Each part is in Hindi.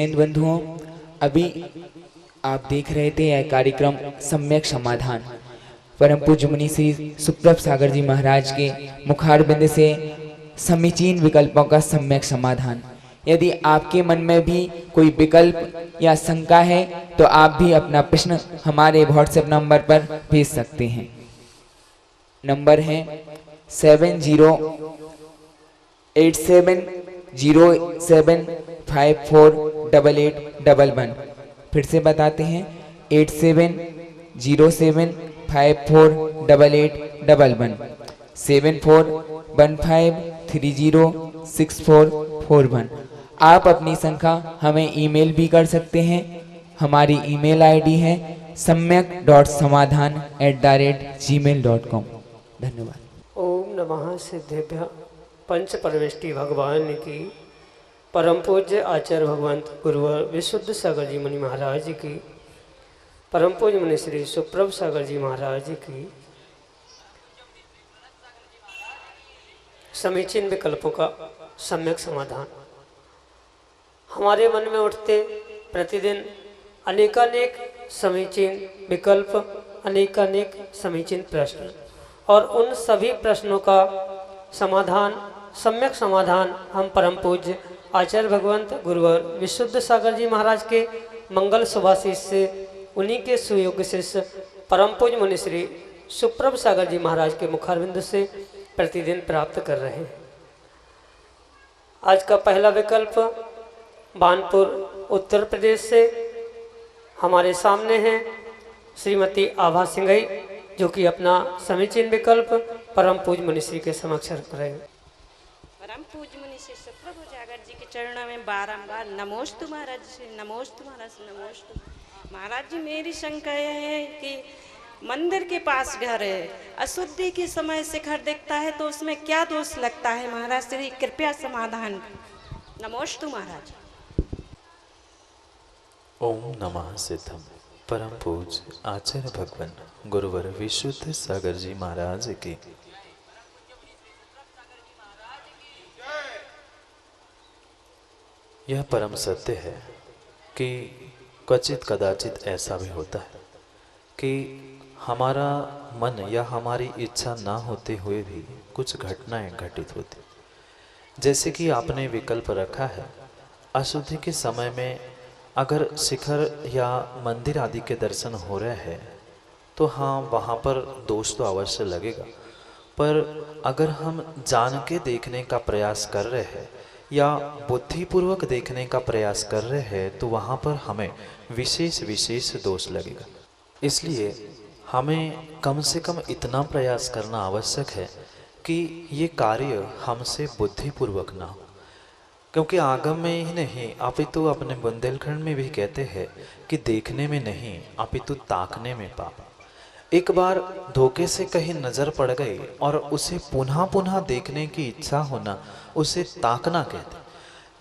जैन बंधुओं, अभी आप देख रहे थे यह कार्यक्रम सम्यक समाधान। परम पूज्य मुनि श्री सुप्रभ सागर जी महाराज के मुखारबिंद से समीचीन विकल्पों का सम्यक समाधान। यदि आपके मन में भी कोई विकल्प या शंका है तो आप भी अपना प्रश्न हमारे व्हाट्सएप नंबर पर भेज सकते हैं। नंबर है 708707548811। फिर से बताते हैं 8707548811 7415306441। आप अपनी संख्या हमें ईमेल भी कर सकते हैं। हमारी ईमेल आईडी है samyak.samadhan@gmail.com। धन्यवाद। ओम नमः सिद्धेभ्य पंच परमेष्टि भगवान की परम पूज्य आचार्य भगवंत गुरुवर विशुद्ध सागर जी मुनि महाराज की परम पूज्य मुनि श्री सुप्रभ सागर जी महाराज की समीचीन विकल्पों का सम्यक समाधान। हमारे मन में उठते प्रतिदिन अनेकानेक समीचीन विकल्प, अनेकानेक समीचीन प्रश्न, और उन सभी प्रश्नों का समाधान, सम्यक समाधान हम परम पूज्य आचार्य भगवंत गुरुवर विशुद्ध सागर जी महाराज के मंगल सुभाशीष से, उन्हीं के सुयोग्य शिष्य परम पूज्य मुनि श्री सुप्रभ सागर जी महाराज के मुखारविंद से प्रतिदिन प्राप्त कर रहे हैं। आज का पहला विकल्प बानपुर उत्तर प्रदेश से हमारे सामने हैं श्रीमती आभा सिंघई, जो कि अपना समीचीन विकल्प परम पूज्य मुनि श्री के समक्ष रख रहे हैं। परम पूज्य मुनि श्री सुप्रभ सागर जी के चरणों में बारंबार नमोस्तु महाराज श्री, नमोस्तु महाराज, नमोस्तु महाराज जी। मेरी शंका यह है कि मंदिर के पास घर है, अशुद्धि के समय शिखर दिखता है तो उसमें क्या दोष लगता है महाराज श्री, कृपया समाधान। नमोस्तु महाराज। ओम नमः सिद्धम परम पूज्य आचार्य भगवान गुरुवर विशुद्ध सागर जी महाराज की यह परम सत्य है कि क्वचित कदाचित ऐसा भी होता है कि हमारा मन या हमारी इच्छा ना होते हुए भी कुछ घटनाएं घटित होती। जैसे कि आपने विकल्प रखा है, अशुद्धि के समय में अगर शिखर या मंदिर आदि के दर्शन हो रहे हैं तो हाँ, वहाँ पर दोष तो अवश्य लगेगा। पर अगर हम जान के देखने का प्रयास कर रहे हैं या बुद्धिपूर्वक देखने का प्रयास कर रहे हैं तो वहाँ पर हमें विशेष दोष लगेगा। इसलिए हमें कम से कम इतना प्रयास करना आवश्यक है कि ये कार्य हमसे बुद्धिपूर्वक ना हो, क्योंकि आगम में ही नहीं अपितु अपने बुंदेलखंड में भी कहते हैं कि देखने में नहीं अपितु ताकने में पाप। एक बार धोखे से कहीं नजर पड़ गई और उसे पुनः देखने की इच्छा होना, उसे ताकना कहते।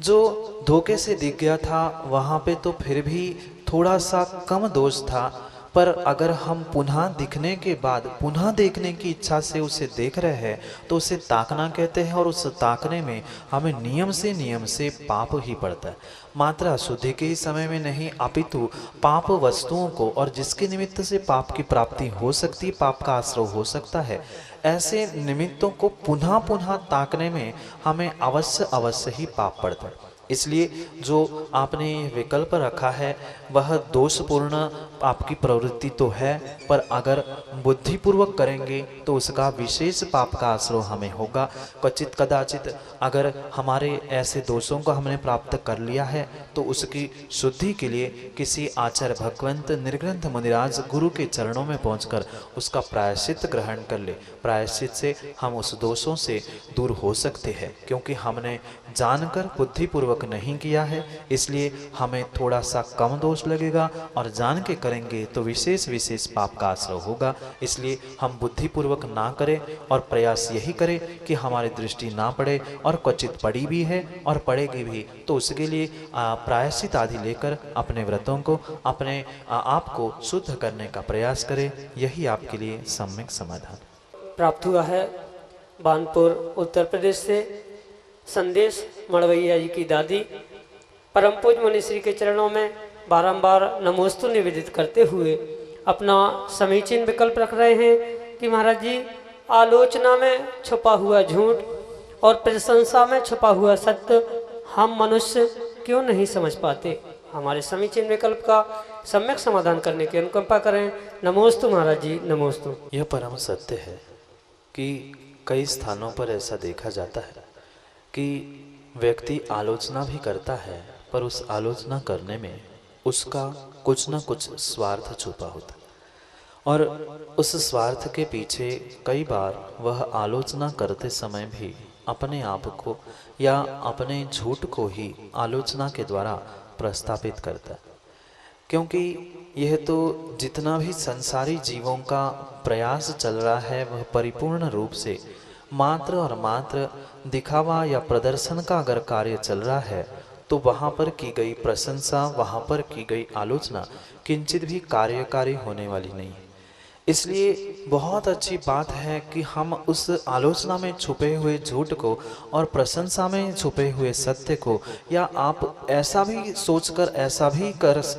जो धोखे से दिख गया था वहाँ पे तो फिर भी थोड़ा सा कम दोष था, पर अगर हम पुनः दिखने के बाद पुनः देखने की इच्छा से उसे देख रहे हैं तो उसे ताकना कहते हैं, और उस ताकने में हमें नियम से पाप ही पड़ता है। मात्र अशुद्धि के ही समय में नहीं अपितु पाप वस्तुओं को, और जिसके निमित्त से पाप की प्राप्ति हो सकती है, पाप का आश्रय हो सकता है, ऐसे निमित्तों को पुनः ताकने में हमें अवश्य ही पाप पड़ता है। इसलिए जो आपने विकल्प रखा है वह दोषपूर्ण आपकी प्रवृत्ति तो है, पर अगर बुद्धिपूर्वक करेंगे तो उसका विशेष पाप का आश्रय हमें होगा। क्वचित कदाचित अगर हमारे ऐसे दोषों को हमने प्राप्त कर लिया है तो उसकी शुद्धि के लिए किसी आचार्य भगवंत निर्ग्रंथ मुनिराज गुरु के चरणों में पहुंचकर उसका प्रायश्चित ग्रहण कर ले। प्रायश्चित से हम उस दोषों से दूर हो सकते हैं, क्योंकि हमने जानकर बुद्धिपूर्वक नहीं किया है, इसलिए हमें थोड़ा सा कम दोष लगेगा, और जान के करेंगे तो विशेष पाप का आश्रय होगा। इसलिए हम बुद्धिपूर्वक ना करें और प्रयास यही करें कि हमारी दृष्टि ना पड़े, और क्वचित पड़ी भी है और पड़ेगी भी तो उसके लिए प्रायश्चित आदि लेकर अपने व्रतों को, अपने आप को शुद्ध करने का प्रयास करें। यही आपके लिए सम्यक समाधान प्राप्त हुआ है। बानपुर उत्तर प्रदेश से संदेश मड़वैया जी की दादी परम पूज्य मुनिश्री के चरणों में बारंबार नमोस्तु निवेदित करते हुए अपना समीचीन विकल्प रख रहे हैं कि महाराज जी, आलोचना में छुपा हुआ झूठ और प्रशंसा में छुपा हुआ सत्य हम मनुष्य क्यों नहीं समझ पाते। हमारे समीचीन विकल्प का सम्यक समाधान करने की अनुकंपा करें। नमोस्तु महाराज जी, नमोस्तु। यह परम सत्य है कि कई स्थानों पर ऐसा देखा जाता है कि व्यक्ति आलोचना भी करता है, पर उस आलोचना करने में उसका कुछ न कुछ स्वार्थ छुपा होता है और उस स्वार्थ के पीछे कई बार वह आलोचना करते समय भी अपने आप को या अपने झूठ को ही आलोचना के द्वारा प्रस्थापित करता है। क्योंकि यह तो जितना भी संसारी जीवों का प्रयास चल रहा है वह परिपूर्ण रूप से मात्र और मात्र दिखावा या प्रदर्शन का अगर कार्य चल रहा है तो वहाँ पर की गई प्रशंसा, वहाँ पर की गई आलोचना किंचित भी कार्यकारी होने वाली नहीं है। इसलिए बहुत अच्छी बात है कि हम उस आलोचना में छुपे हुए झूठ को और प्रशंसा में छुपे हुए सत्य को, या आप ऐसा भी सोचकर ऐसा भी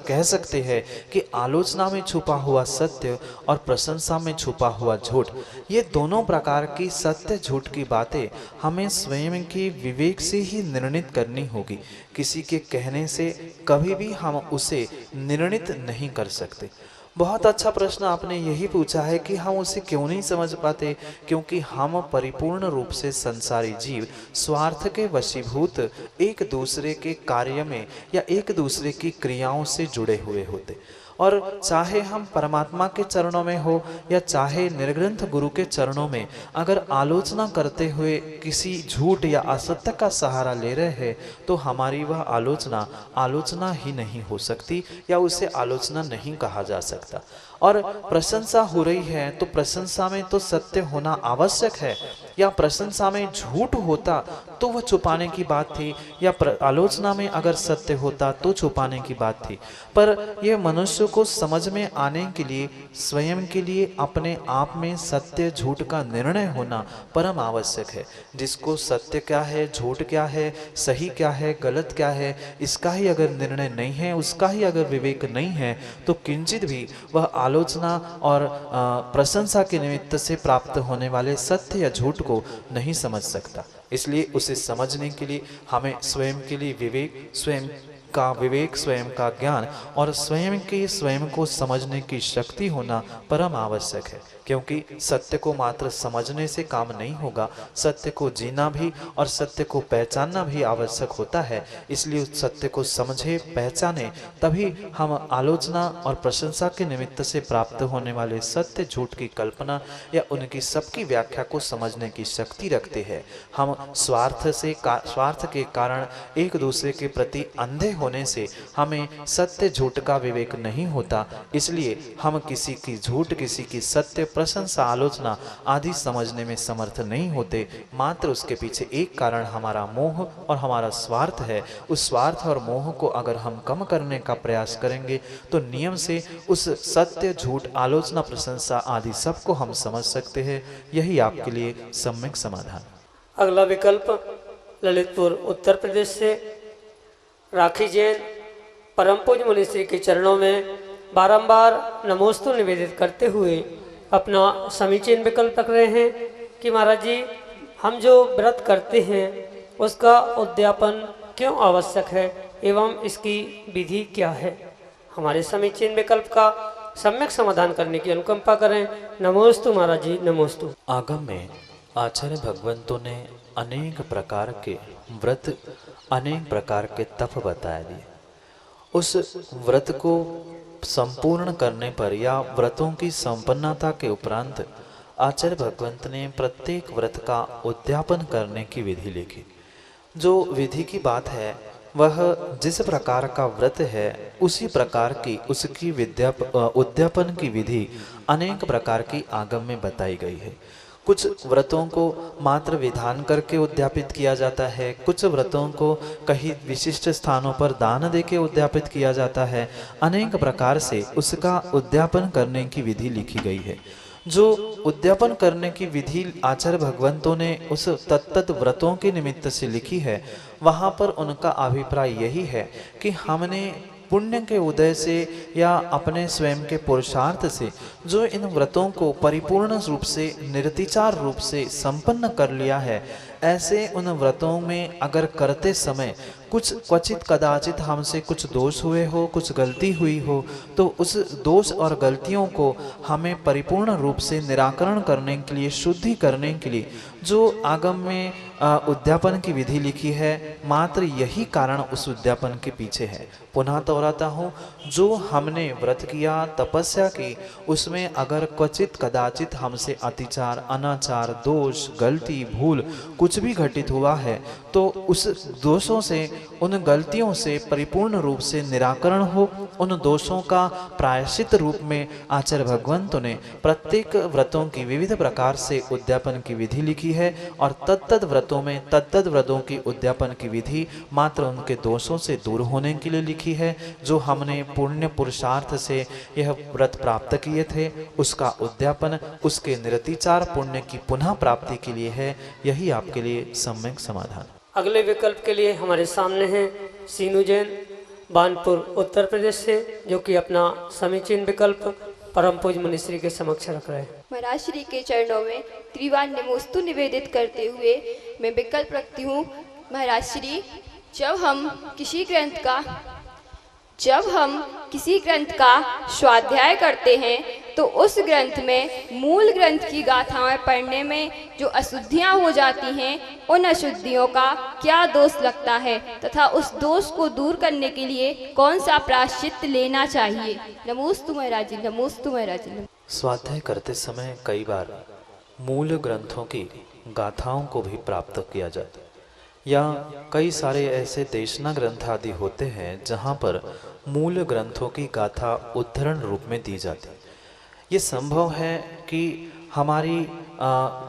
कह सकते हैं कि आलोचना में छुपा हुआ सत्य और प्रशंसा में छुपा हुआ झूठ, ये दोनों प्रकार की सत्य झूठ की बातें हमें स्वयं की विवेक से ही निर्णित करनी होगी। किसी के कहने से कभी भी हम उसे निर्णित नहीं कर सकते। बहुत अच्छा प्रश्न आपने यही पूछा है कि हम उसे क्यों नहीं समझ पाते, क्योंकि हम परिपूर्ण रूप से संसारी जीव स्वार्थ के वशीभूत एक दूसरे के कार्य में या एक दूसरे की क्रियाओं से जुड़े हुए होते। और चाहे हम परमात्मा के चरणों में हो या चाहे निर्ग्रंथ गुरु के चरणों में अगर आलोचना करते हुए किसी झूठ या असत्य का सहारा ले रहे हैं तो हमारी वह आलोचना ही नहीं हो सकती या उसे आलोचना नहीं कहा जा सकता। और प्रशंसा हो रही है तो प्रशंसा में तो सत्य होना आवश्यक है, या प्रशंसा में झूठ होता तो वह छुपाने की बात थी, या आलोचना में अगर सत्य होता तो छुपाने की बात थी। पर यह मनुष्य को समझ में आने के लिए स्वयं के लिए अपने आप में सत्य झूठ का निर्णय होना परम आवश्यक है। जिसको सत्य क्या है, झूठ क्या है, सही क्या है, गलत क्या है, इसका ही अगर निर्णय नहीं है, उसका ही अगर विवेक नहीं है तो किंचित भी वह आलोचना और प्रशंसा के निमित्त से प्राप्त होने वाले सत्य या झूठ को नहीं समझ सकता। इसलिए उसे समझने के लिए हमें स्वयं के लिए विवेक, स्वयं का ज्ञान और स्वयं को समझने की शक्ति होना परम आवश्यक है। क्योंकि सत्य को मात्र समझने से काम नहीं होगा, सत्य को जीना भी और सत्य को पहचानना भी आवश्यक होता है। इसलिए उस सत्य को समझे, पहचाने, तभी हम आलोचना और प्रशंसा के निमित्त से प्राप्त होने वाले सत्य झूठ की कल्पना या उनकी सबकी व्याख्या को समझने की शक्ति रखते हैं। हम स्वार्थ के कारण एक दूसरे के प्रति अंधे होने से हमें सत्य झूठ का विवेक नहीं होता। इसलिए हम किसी की झूठ, किसी की सत्य, प्रशंसा, आलोचना आदि समझने में समर्थ नहीं होते। मात्र उसके पीछे एक कारण हमारा मोह और हमारा स्वार्थ है। उस स्वार्थ और मोह को अगर हम कम करने का प्रयास करेंगे तो नियम से उस सत्य, झूठ, आलोचना, प्रशंसा आदि सबको हम समझ सकते हैं। यही आपके लिए सम्यक समाधान। अगला विकल्प ललितपुर उत्तर प्रदेश से राखी जैन परम पूज्य मुनिश्री के चरणों में बारंबार नमोस्तु निवेदित करते हुए अपना समीचीन विकल्प रख रहे हैं कि महाराज जी, हम जो व्रत करते हैं उसका उद्यापन क्यों आवश्यक है एवं इसकी विधि क्या है। हमारे समीचीन विकल्प का सम्यक समाधान करने की अनुकंपा करें। नमोस्तु महाराज जी, नमोस्तु। आगम में आचार्य भगवंतों ने अनेक प्रकार के व्रत, अनेक प्रकार के तप बताए दिए। उस व्रत को संपूर्ण करने पर या व्रतों की संपन्नता के उपरांत आचार्य भगवंत ने प्रत्येक व्रत का उद्यापन करने की विधि लिखी। जो विधि की बात है वह जिस प्रकार का व्रत है उसी प्रकार की उसकी उद्यापन की विधि अनेक प्रकार की आगम में बताई गई है। कुछ व्रतों को मात्र विधान करके उद्यापित किया जाता है, कुछ व्रतों को कहीं विशिष्ट स्थानों पर दान देके उद्यापित किया जाता है। अनेक प्रकार से उसका उद्यापन करने की विधि लिखी गई है। जो उद्यापन करने की विधि आचार्य भगवंतों ने उस तत्त व्रतों के निमित्त से लिखी है, वहाँ पर उनका अभिप्राय यही है कि हमने पुण्य के उदय से या अपने स्वयं के पुरुषार्थ से जो इन व्रतों को परिपूर्ण रूप से निर्तिचार रूप से संपन्न कर लिया है, ऐसे उन व्रतों में अगर करते समय कुछ क्वचित कदाचित हमसे कुछ दोष हुए हो, कुछ गलती हुई हो, तो उस दोष और गलतियों को हमें परिपूर्ण रूप से निराकरण करने के लिए, शुद्धि करने के लिए जो आगम में उद्यापन की विधि लिखी है, मात्र यही कारण उस उद्यापन के पीछे है। पुनः दोहराता हूँ, जो हमने व्रत किया, तपस्या की, उसमें अगर क्वचित कदाचित हमसे अतिचार, अनाचार, दोष, गलती, भूल कुछ भी घटित हुआ है, तो उस दोषों से, उन गलतियों से परिपूर्ण रूप से निराकरण हो। उन दोषों का प्रायश्चित रूप में आचार्य भगवंतों ने प्रत्येक व्रतों की विविध प्रकार से उद्यापन की विधि लिखी है और तत्त व्रतों में तत्त व्रतों की उद्यापन की विधि मात्र उनके दोषों से दूर होने के लिए लिखी है। जो हमने पुण्य पुरुषार्थ से यह व्रत प्राप्त किए थे, उसका उद्यापन उसके निरतिचार पुण्य की पुनः प्राप्ति के लिए है। यही आपके लिए सम्यक समाधान। अगले विकल्प के लिए हमारे सामने हैं सीनू जैन, बानपुर उत्तर प्रदेश से, जो कि अपना समीचीन विकल्प परम पूज्य मुनिश्री के समक्ष रख रहे हैं। महाराज श्री के चरणों में त्रिवार नमोस्तु निवेदित करते हुए मैं विकल्प रखती हूँ। महाराज श्री, जब हम किसी ग्रंथ का स्वाध्याय करते हैं तो उस ग्रंथ में मूल ग्रंथ की गाथाएं पढ़ने में जो अशुद्धियां हो जाती हैं, उन अशुद्धियों का क्या दोष लगता है तथा उस दोष को दूर करने के लिए कौन सा प्रायश्चित लेना चाहिए। नमोस्तु महाराज जी, नमोस्तु महाराज जी। स्वाध्याय करते समय कई बार मूल ग्रंथों की गाथाओं को भी प्राप्त किया जाता है, या कई सारे ऐसे देशना ग्रंथ आदि होते हैं जहाँ पर मूल ग्रंथों की गाथा उद्धरण रूप में दी जाती है। ये संभव है कि हमारी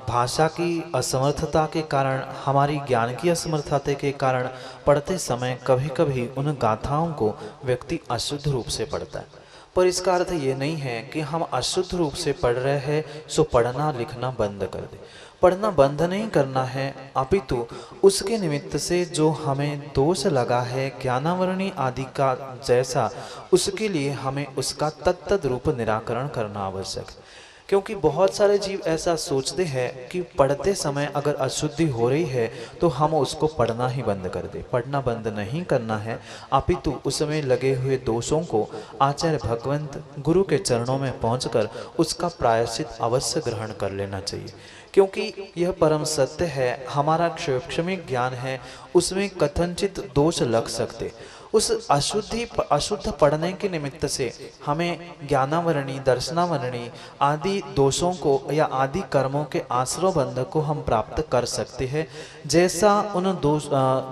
भाषा की असमर्थता के कारण, हमारी ज्ञान की असमर्थता के कारण पढ़ते समय कभी कभी उन गाथाओं को व्यक्ति अशुद्ध रूप से पढ़ता है। पर इसका अर्थ ये नहीं है कि हम अशुद्ध रूप से पढ़ रहे हैं सो पढ़ना लिखना बंद कर दे। पढ़ना बंद नहीं करना है, अपितु उसके निमित्त से जो हमें दोष लगा है ज्ञानावरणी आदि का जैसा, उसके लिए हमें उसका तत्त रूप निराकरण करना आवश्यक है। क्योंकि बहुत सारे जीव ऐसा सोचते हैं कि पढ़ते समय अगर अशुद्धि हो रही है तो हम उसको पढ़ना ही बंद कर दें। पढ़ना बंद नहीं करना है, अपितु उसमें लगे हुए दोषों को आचार्य भगवंत गुरु के चरणों में पहुंचकर उसका प्रायश्चित अवश्य ग्रहण कर लेना चाहिए। क्योंकि यह परम सत्य है, हमारा क्षमिक ज्ञान है, उसमें कथनचित दोष लग सकते। उस अशुद्ध पढ़ने के निमित्त से हमें ज्ञानावरणी, दर्शनावरणी आदि दोषों को या आदि कर्मों के आश्रय बंध को हम प्राप्त कर सकते हैं, जैसा उन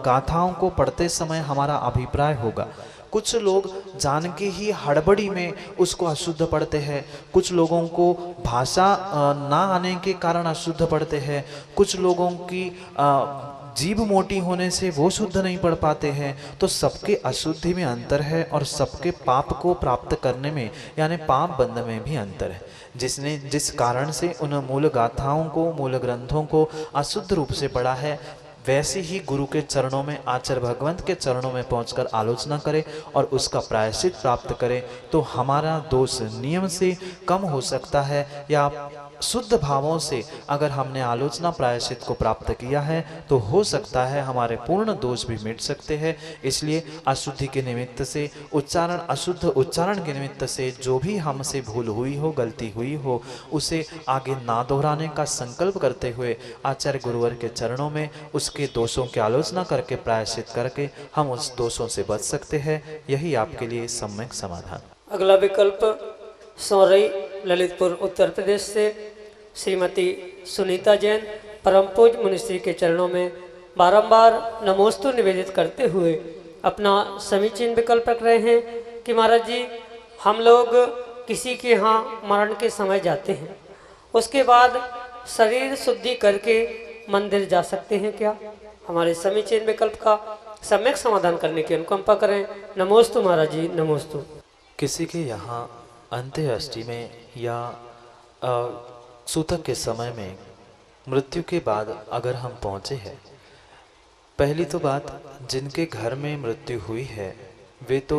गाथाओं को पढ़ते समय हमारा अभिप्राय होगा। कुछ लोग जान के ही हड़बड़ी में उसको अशुद्ध पढ़ते हैं, कुछ लोगों को भाषा ना आने के कारण अशुद्ध पढ़ते हैं, कुछ लोगों की जीभ मोटी होने से वो शुद्ध नहीं पढ़ पाते हैं। तो सबके अशुद्धि में अंतर है और सबके पाप को प्राप्त करने में यानी पाप बंध में भी अंतर है। जिस कारण से उन मूल गाथाओं को, मूल ग्रंथों को अशुद्ध रूप से पढ़ा है, वैसे ही गुरु के चरणों में, आचार्य भगवंत के चरणों में पहुंचकर आलोचना करें और उसका प्रायश्चित प्राप्त करें, तो हमारा दोष नियम से कम हो सकता है। या शुद्ध भावों से अगर हमने आलोचना प्रायश्चित को प्राप्त किया है तो हो सकता है हमारे पूर्ण दोष भी मिट सकते हैं। इसलिए अशुद्धि के निमित्त से, अशुद्ध उच्चारण के निमित्त से जो भी हमसे भूल हुई हो, गलती हुई हो, उसे आगे ना दोहराने का संकल्प करते हुए आचार्य गुरुवर के चरणों में उसके दोषों की आलोचना करके प्रायश्चित करके हम उस दोषों से बच सकते हैं। यही आपके लिए सम्यक समाधान। अगला विकल्प सौरई, ललितपुर उत्तर प्रदेश से, श्रीमती सुनीता जैन परम पूज्य मुनिश्री के चरणों में बारंबार नमोस्तु निवेदित करते हुए अपना समीचीन विकल्प रख रहे हैं कि महाराज जी, हम लोग किसी के यहाँ मरण के समय जाते हैं, उसके बाद शरीर शुद्धि करके मंदिर जा सकते हैं क्या? हमारे समीचीन विकल्प का सम्यक समाधान करने की अनुकंपा करें। नमोस्तु महाराज जी, नमोस्तु। किसी के यहाँ अंत्येष्टि में या सूतक के समय में मृत्यु के बाद अगर हम पहुँचे हैं, पहली तो बात, जिनके घर में मृत्यु हुई है वे तो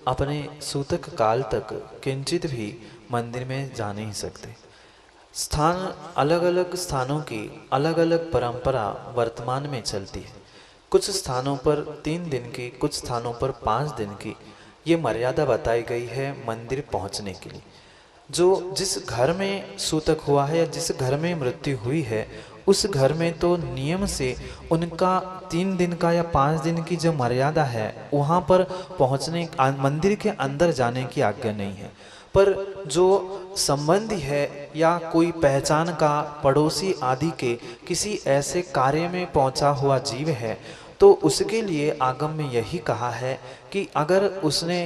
अपने सूतक काल तक किंचित भी मंदिर में जा नहीं सकते। स्थान, अलग अलग स्थानों की अलग अलग परंपरा वर्तमान में चलती है। कुछ स्थानों पर 3 दिन की, कुछ स्थानों पर 5 दिन की ये मर्यादा बताई गई है मंदिर पहुंचने के लिए। जो जिस घर में सूतक हुआ है या जिस घर में मृत्यु हुई है, उस घर में तो नियम से उनका 3 दिन का या 5 दिन की जो मर्यादा है वहाँ पर पहुँचने, मंदिर के अंदर जाने की आज्ञा नहीं है। पर जो संबंधी है या कोई पहचान का, पड़ोसी आदि के किसी ऐसे कार्य में पहुंचा हुआ जीव है, तो उसके लिए आगम में यही कहा है कि अगर उसने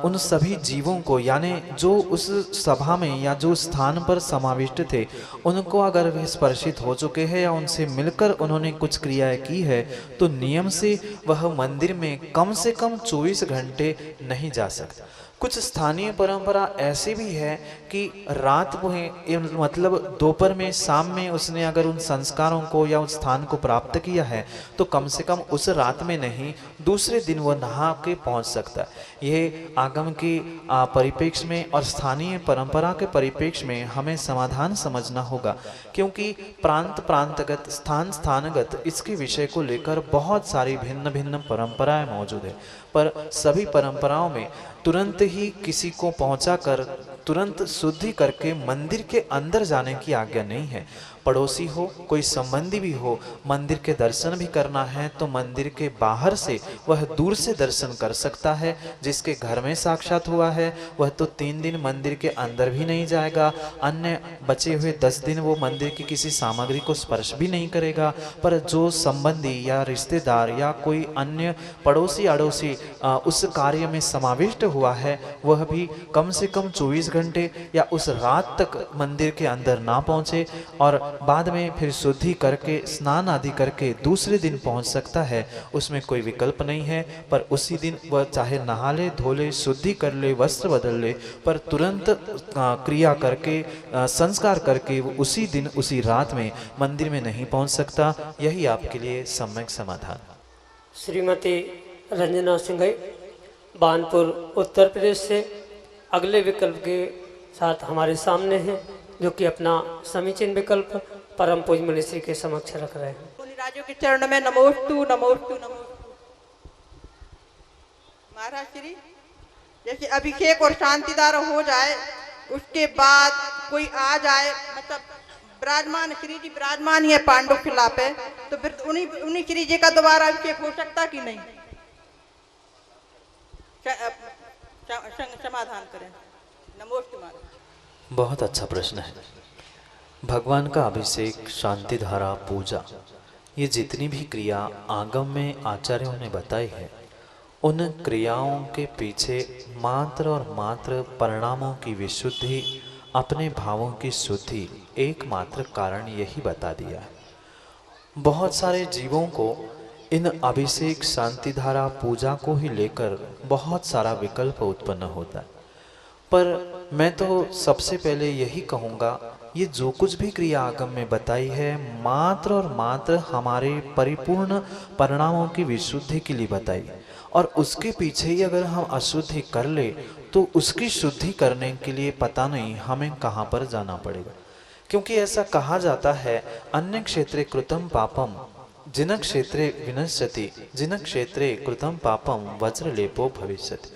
उन सभी जीवों को, यानी जो उस सभा में या जो स्थान पर समाविष्ट थे, उनको अगर वे स्पर्शित हो चुके हैं या उनसे मिलकर उन्होंने कुछ क्रियाएं की है, तो नियम से वह मंदिर में कम से कम 24 घंटे नहीं जा सकता। कुछ स्थानीय परंपरा ऐसी भी है कि रात में, मतलब दोपहर में, शाम में उसने अगर उन संस्कारों को या उस स्थान को प्राप्त किया है तो कम से कम उस रात में नहीं, दूसरे दिन वह नहा के पहुंच सकता है। यह आगम की परिप्रेक्ष्य में और स्थानीय परंपरा के परिप्रेक्ष्य में हमें समाधान समझना होगा, क्योंकि प्रांत प्रांतगत, स्थान स्थानगत इसके विषय को लेकर बहुत सारी भिन्न भिन्न परंपराएं मौजूद है। पर सभी परंपराओं में तुरंत ही किसी को पहुंचाकर तुरंत शुद्धि करके मंदिर के अंदर जाने की आज्ञा नहीं है। पड़ोसी हो, कोई संबंधी भी हो, मंदिर के दर्शन भी करना है तो मंदिर के बाहर से वह दूर से दर्शन कर सकता है। जिसके घर में साक्षात हुआ है वह तो 3 दिन मंदिर के अंदर भी नहीं जाएगा, अन्य बचे हुए 10 दिन वो मंदिर की किसी सामग्री को स्पर्श भी नहीं करेगा। पर जो संबंधी या रिश्तेदार या कोई अन्य पड़ोसी अड़ोसी उस कार्य में समाविष्ट हुआ है, वह भी कम से कम 24 घंटे या उस रात तक मंदिर के अंदर ना पहुंचे और बाद में फिर शुद्धि करके, स्नान आदि करके दूसरे दिन पहुंच सकता है। उसमें कोई विकल्प नहीं है। पर उसी दिन वह चाहे नहा ले, धो ले, शुद्धि कर ले, वस्त्र बदल ले, पर तुरंत क्रिया करके, संस्कार करके वो उसी दिन, उसी रात में मंदिर में नहीं पहुंच सकता। यही आपके लिए सम्यक समाधान। श्रीमती रंजना सिंघई, बानपुर, उत्तर प्रदेश से अगले विकल्प के साथ हमारे सामने हैं, जो कि अपना समीचीन विकल्प परम पूज्य मुनि श्री के समक्ष रख रहे हैं। मुनि राजों के चरण में नमोस्तु नमोस्तु नमोस्तु। महाराज श्री, जैसे अभिषेक और शांतिदार हो जाए, उसके बाद कोई आ जाए, मतलब विराजमान श्री जी विराजमान है पांडव खिलाफ है, तो फिर उन्हीं श्री जी का दोबारा अभिषेक हो सकता कि नहीं? समाधान करें। नमोस्तु महाराज। बहुत अच्छा प्रश्न है। भगवान का अभिषेक, शांति धारा, पूजा, ये जितनी भी क्रिया आगम में आचार्यों ने बताई है, उन क्रियाओं के पीछे मात्र और मात्र परिणामों की विशुद्धि, अपने भावों की शुद्धि एकमात्र कारण यही बता दिया है। बहुत सारे जीवों को इन अभिषेक, शांति धारा, पूजा को ही लेकर बहुत सारा विकल्प उत्पन्न होता है। पर मैं तो सबसे पहले यही कहूँगा, ये जो कुछ भी क्रिया आगम में बताई है मात्र और मात्र हमारे परिपूर्ण परिणामों की विशुद्धि के लिए बताई है। और उसके पीछे ही अगर हम अशुद्धि कर ले तो उसकी शुद्धि करने के लिए पता नहीं हमें कहाँ पर जाना पड़ेगा। क्योंकि ऐसा कहा जाता है, अन्य क्षेत्रे कृतं पापम जिन क्षेत्रे विनश्यति जिन क्षेत्रे कृतं पापम वज्रलेपो भविष्यति।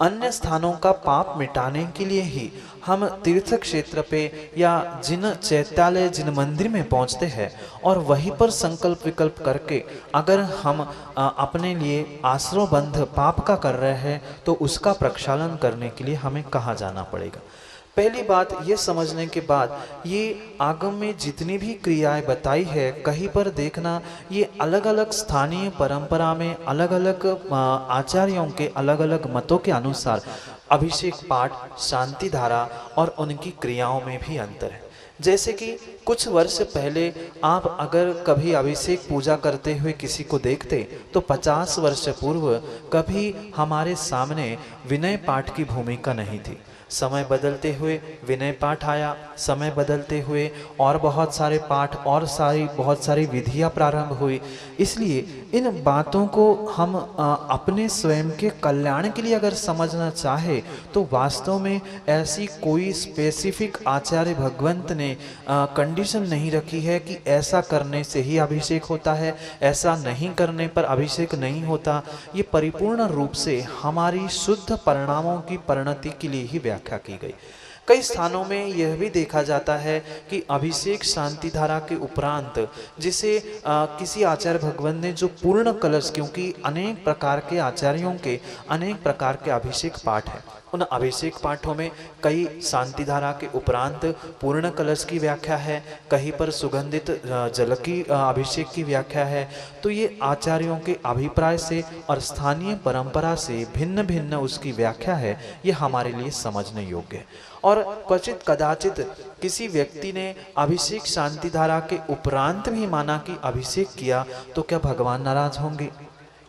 अन्य स्थानों का पाप मिटाने के लिए ही हम तीर्थ क्षेत्र पे या जिन चैत्यालय, जिन मंदिर में पहुंचते हैं और वहीं पर संकल्प विकल्प करके अगर हम अपने लिए आश्रयबंध पाप का कर रहे हैं तो उसका प्रक्षालन करने के लिए हमें कहाँ जाना पड़ेगा। पहली बात ये समझने के बाद, ये आगम में जितनी भी क्रियाएं बताई है, कहीं पर देखना ये अलग अलग स्थानीय परंपरा में अलग अलग आचार्यों के अलग अलग मतों के अनुसार अभिषेक पाठ, शांति धारा और उनकी क्रियाओं में भी अंतर है। जैसे कि कुछ वर्ष पहले आप अगर कभी अभिषेक पूजा करते हुए किसी को देखते तो 50 वर्ष पूर्व कभी हमारे सामने विनय पाठ की भूमिका नहीं थी। समय बदलते हुए विनय पाठ आया, समय बदलते हुए और बहुत सारे पाठ और बहुत सारी विधियाँ प्रारंभ हुई। इसलिए इन बातों को हम अपने स्वयं के कल्याण के लिए अगर समझना चाहे तो वास्तव में ऐसी कोई स्पेसिफिक आचार्य भगवंत ने कंडीशन नहीं रखी है कि ऐसा करने से ही अभिषेक होता है, ऐसा नहीं करने पर अभिषेक नहीं होता। ये परिपूर्ण रूप से हमारी शुद्ध परिणामों की परिणति के लिए ही व्याख्या की गई। कई स्थानों में यह भी देखा जाता है कि अभिषेक शांति धारा के उपरांत जिसे किसी आचार्य भगवंत ने जो पूर्ण कलश, क्योंकि अनेक प्रकार के आचार्यों के अनेक प्रकार के अभिषेक पाठ हैं, उन अभिषेक पाठों में कई शांति धारा के उपरांत पूर्ण कलश की व्याख्या है, कहीं पर सुगंधित जल की अभिषेक की व्याख्या है। तो ये आचार्यों के अभिप्राय से और स्थानीय परंपरा से भिन्न भिन्न उसकी व्याख्या है, ये हमारे लिए समझने योग्य है। और क्वचित कदाचित किसी व्यक्ति ने अभिषेक शांति धारा के उपरांत भी माना कि अभिषेक किया तो क्या भगवान नाराज होंगे?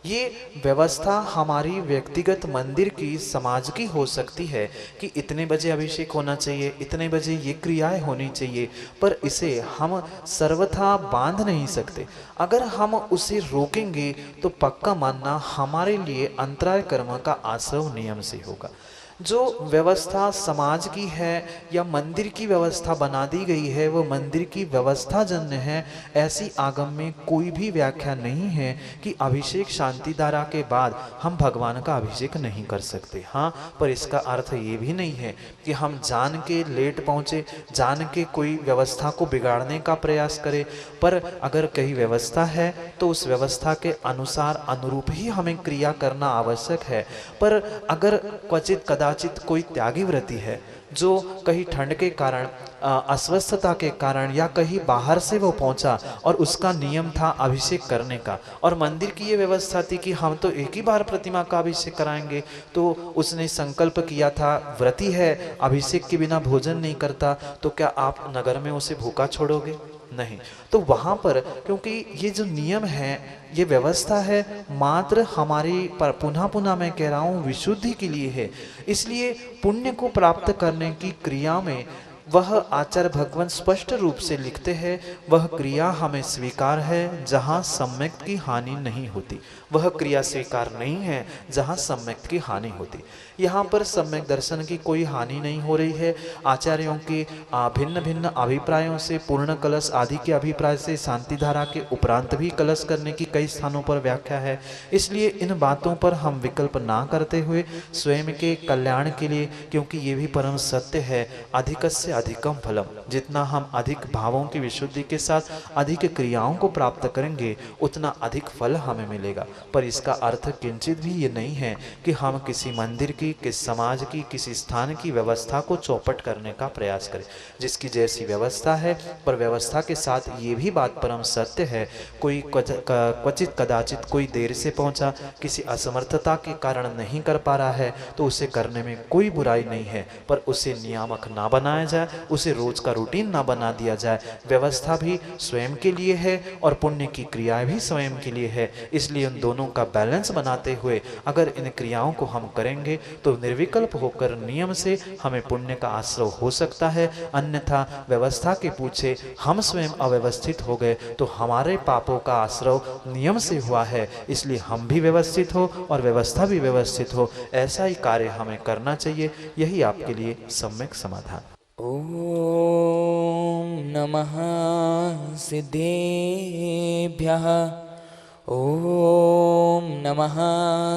ये व्यवस्था हमारी व्यक्तिगत मंदिर की, समाज की हो सकती है कि इतने बजे अभिषेक होना चाहिए, इतने बजे ये क्रियाएं होनी चाहिए, पर इसे हम सर्वथा बांध नहीं सकते। अगर हम उसे रोकेंगे तो पक्का मानना हमारे लिए अंतराय कर्म का आश्रव नियम से होगा। जो व्यवस्था समाज की है या मंदिर की व्यवस्था बना दी गई है वो मंदिर की व्यवस्था जन्य है। ऐसी आगम में कोई भी व्याख्या नहीं है कि अभिषेक शांति धारा के बाद हम भगवान का अभिषेक नहीं कर सकते। हाँ, पर इसका अर्थ ये भी नहीं है कि हम जान के लेट पहुँचे, जान के कोई व्यवस्था को बिगाड़ने का प्रयास करें। पर अगर कहीं व्यवस्था है तो उस व्यवस्था के अनुसार अनुरूप ही हमें क्रिया करना आवश्यक है। पर अगर क्वचित कदाचित कोई त्यागी व्रती है जो कहीं ठंड के कारण, अस्वस्थता के कारण या कहीं बाहर से वो पहुंचा और उसका नियम था अभिषेक करने का, और मंदिर की ये व्यवस्था थी कि हम तो एक ही बार प्रतिमा का अभिषेक कराएंगे, तो उसने संकल्प किया था, व्रती है, अभिषेक के बिना भोजन नहीं करता, तो क्या आप नगर में उसे भूखा छोड़ोगे? नहीं। तो वहाँ पर क्योंकि ये जो नियम है, ये व्यवस्था है, मात्र हमारी पर पुनः पुनः मैं कह रहा हूँ विशुद्धि के लिए है। इसलिए पुण्य को प्राप्त करने की क्रिया में वह आचार्य भगवान स्पष्ट रूप से लिखते हैं, वह क्रिया हमें स्वीकार है जहाँ सम्यक की हानि नहीं होती। वह क्रिया स्वीकार नहीं है जहाँ सम्यक की हानि होती। यहाँ पर सम्यक दर्शन की कोई हानि नहीं हो रही है। आचार्यों के भिन्न भिन्न अभिप्रायों से, पूर्ण कलश आदि के अभिप्राय से शांति धारा के उपरांत भी कलश करने की कई स्थानों पर व्याख्या है। इसलिए इन बातों पर हम विकल्प ना करते हुए स्वयं के कल्याण के लिए, क्योंकि ये भी परम सत्य है, अधिकस्य अधिकम फलम, जितना हम अधिक भावों की विशुद्धि के साथ अधिक क्रियाओं को प्राप्त करेंगे उतना अधिक फल हमें मिलेगा। पर इसका अर्थ किंचित भी ये नहीं है कि हम किसी मंदिर की, किसी समाज की, किसी स्थान की व्यवस्था को चौपट करने का प्रयास करें। जिसकी जैसी व्यवस्था है, पर व्यवस्था के साथ ये भी बात परम सत्य है, कोई क्वचित कदाचित कोई देर से पहुंचा, किसी असमर्थता के कारण नहीं कर पा रहा है, तो उसे करने में कोई बुराई नहीं है, पर उसे नियामक ना बनाया जाए, उसे रोज का रूटीन ना बना दिया जाए। व्यवस्था भी स्वयं के लिए है और पुण्य की क्रियाएं भी स्वयं के लिए है। इसलिए उन दोनों का बैलेंस बनाते हुए अगर इन क्रियाओं को हम करेंगे तो निर्विकल्प होकर नियम से हमें पुण्य का आश्रय हो सकता है। अन्यथा व्यवस्था के पूछे हम स्वयं अव्यवस्थित हो गए तो हमारे पापों का आश्रय नियम से हुआ है। इसलिए हम भी व्यवस्थित हो और व्यवस्था भी व्यवस्थित हो, ऐसा ही कार्य हमें करना चाहिए। यही आपके लिए सम्यक समाधान। ओम नमः सिद्धेभ्यः, ओम नमः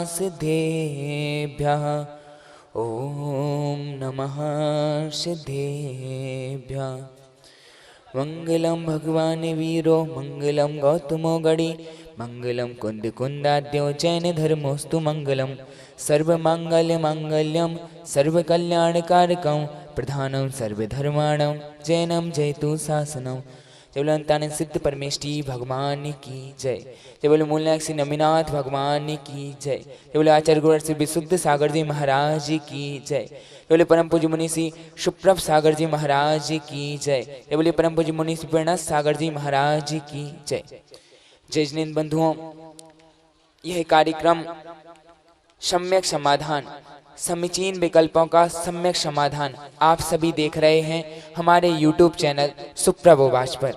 सिद्धेभ्यः, ओम नमः सिद्धेभ्यः। मंगलम भगवान वीरो, मंगलम गौतमो गणि, मंगलम कुंद कुंदाद्यो जैन धर्मोस्तु मंगलम। सर्वमंगल मांगल्यम सर्वकल्याणकारकं, प्रधानम सर्वधर्माणं जैनम जयतु शासनम। जय बोलो अंतानंद सिद्ध परमेष्टि भगवान की जय। जय बोलो मूलनायक श्री नमीनाथ भगवान की जय। जय बोलो आचार्य गुरु श्री विशुद्ध सागर जी महाराज की जय। जय बोले परम पूज्य मुनि श्री सुप्रभ सागर जी महाराज की जय। जय बोले परम पूज्य मुनि श्री प्रणत सागर जी महाराज की जय। जय जिनेन्द्र बंधुओं, यह कार्यक्रम सम्यक समाधान समीचीन विकल्पों का सम्यक समाधान आप सभी देख रहे हैं हमारे YouTube चैनल सुप्रभोवाच पर।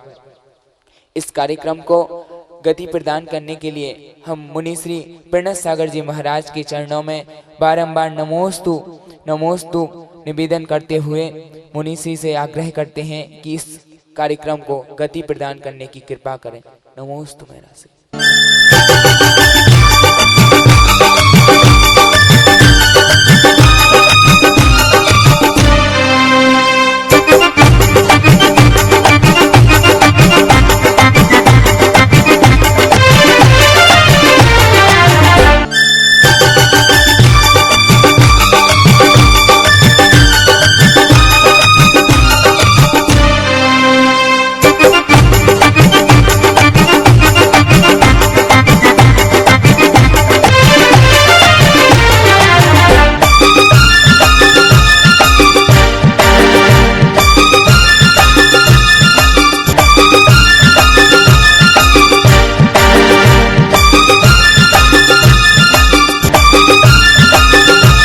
इस कार्यक्रम को गति प्रदान करने के लिए हम मुनि श्री प्रणत सागर जी महाराज के चरणों में बारंबार नमोस्तु नमोस्तु निवेदन करते हुए मुनि श्री से आग्रह करते हैं कि इस कार्यक्रम को गति प्रदान करने की कृपा करें। नमोस्तु मेरा से।